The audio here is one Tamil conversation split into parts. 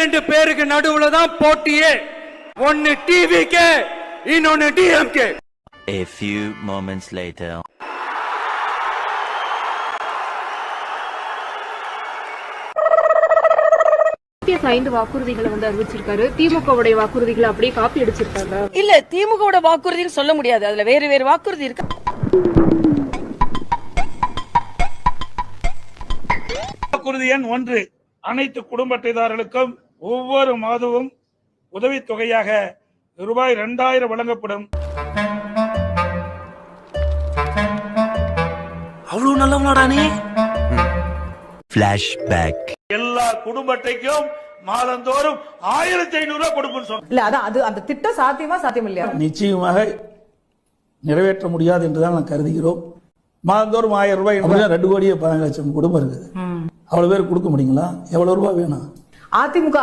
ரெண்டு பேருக்கு நடுவுல தான் போட்டியே. ஒன்னு டிவிகே, இன்னொன்னு DMK. A few moments later. ஐந்து வாக்குறுதிகளை வந்து அறிவிச்சிருக்காரு. திமுகவுடைய வாக்குறுதிகளை அப்படியே காப்பி அடிச்சிருக்காங்க. இல்ல, திமுகவோட வாக்குறுதின்னு சொல்ல முடியாது. அதுல வேறு வேறு வாக்குறுதி இருக்கு. வாக்குறுதி எண் 1, அனைத்து குடும்ப அட்டைதாரர்களுக்கும் ஒவ்வொரு மாதமும் உதவித்தொகையாக ரூபாய் 2000 வழங்கப்படும். அவ்வளவு நல்லவனாடானே. Flashback. எல்லா குடும்ப அட்டைக்கும் மாதந்தோறும் 1500 ரூபாய் கொடுப்போம்னு சொன்னோம். இல்ல அது அந்த திட்டம் சாத்தியம் இல்லையா? நிச்சயமாக நிறைவேற்ற முடியாது என்றுதான் நான் கருதுகிறோம். மாதந்தோறும் 1000 ரூபாய், 2 கோடியே 15 லட்சம் குடும்பம் இருக்குது. அவ்வளவு பேர் கொடுக்க முடியுங்களா? எவ்வளவு ரூபாய் வேணும்? அதிமுக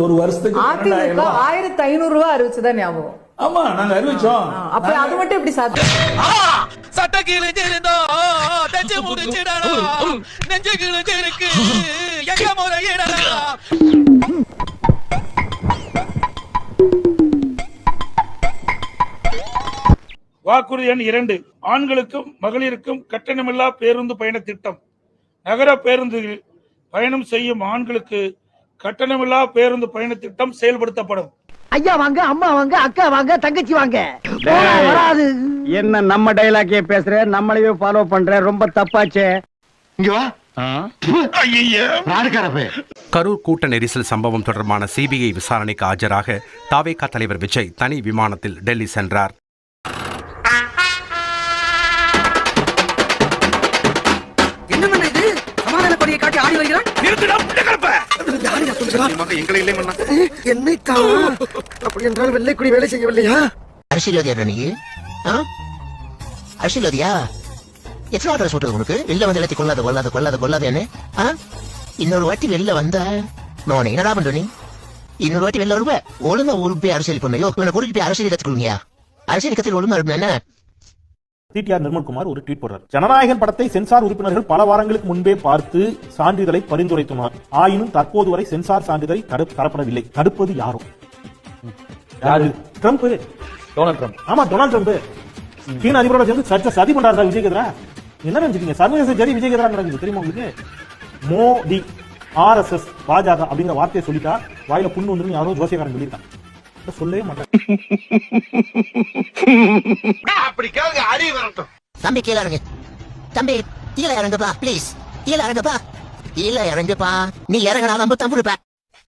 ஒரு வருஷத்துக்கு 1500 ரூபாய் அறிவிச்சுதான் ஞாபகம். ஆமா, நாங்க அறிவிச்சோம். அப்ப அது மட்டும் எப்படி சாத்தியம்? வாக்குறுதி எண் 2, ஆண்களுக்கும் மகளிருக்கும் கட்டணமில்லா பேருந்து பயண திட்டம். நகர பேருந்தில் பயணம் செய்யும் ஆண்களுக்கு கட்டணமில்லா பேருந்து பயண திட்டம் செயல்படுத்தப்படும். ஐயா வாங்க, அம்மா வாங்க, அக்கா வாங்க, தங்கச்சி வாங்க. வராது. என்ன நம்ம டைலாக்கே பேசுற, நம்மளையே ஃபாலோ பண்ற, ரொம்ப தப்பாச்சே. இங்க வா. கரூர் கூட்ட நெரிசல் சம்பவம் தொடர்பான சிபிஐ விசாரணைக்கு ஆஜராக தாவேகா தலைவர் விஜய் தனி விமானத்தில் டெல்லி சென்றார். வெள்ளைக்குடி வேலை செய்யவில்லையா? அரசியல்வாதியா? எத்தனை வாட்டி சொல்றது உனக்கு? வெளில வந்து எல்லாத்தையும் கொள்ளாத இன்னொரு வாட்டி வெளில வந்த நான் என்னடா பண்ற நீ? இன்னொரு வாட்டி வெளில வருவ, ஒழுங்கா ஊருக்கு அரசியல் பண்ணையோ இவனை கூட்டிட்டு போய் அரசியல் கத்துக்கொள்ளுங்க. அரசியல் கத்தில் ஒழுங்கா இருப்பேன். என்ன டிடிஆர் நிர்மல்குமார் ஒரு ட்வீட் போடுறார். ஜனநாயகன் படத்தை சென்சார் உறுப்பினர்கள் பல வாரங்களுக்கு முன்பே பார்த்து சான்றிதழை பரிந்துரைத்துள்ளார். ஆயினும் தற்போது வரை சென்சார் சான்றிதழை தரப்படவில்லை. தடுப்பது யாரும்? Trump, Donald Trump. ஆமா, டொனால்ட் ட்ரம்ப் சீன அதிபரோட சேர்ந்து சதி பண்றாரு விஜய் கேதரா. என்ன நினைச்சிட்டீங்க? சர்வதேச ஜதி விஜய் கேதரா நடக்குது தெரியுமா உங்களுக்கு? மோடி, ஆர்எஸ்எஸ், பாஜக அப்படிங்கிற வார்த்தையை சொல்லிட்டா வாயில புண்ணு வந்து யாரோ ஜோசியக்காரன் சொல்லியிருக்கான். சொல்லவே மாட்டேன். தம்பி கீழே இறங்கு. தம்பி கீழே இறங்குப்பா, பிளீஸ். கீழே இறங்குப்பா. நீ இறங்கினா நம்ம தம்புருப்ப.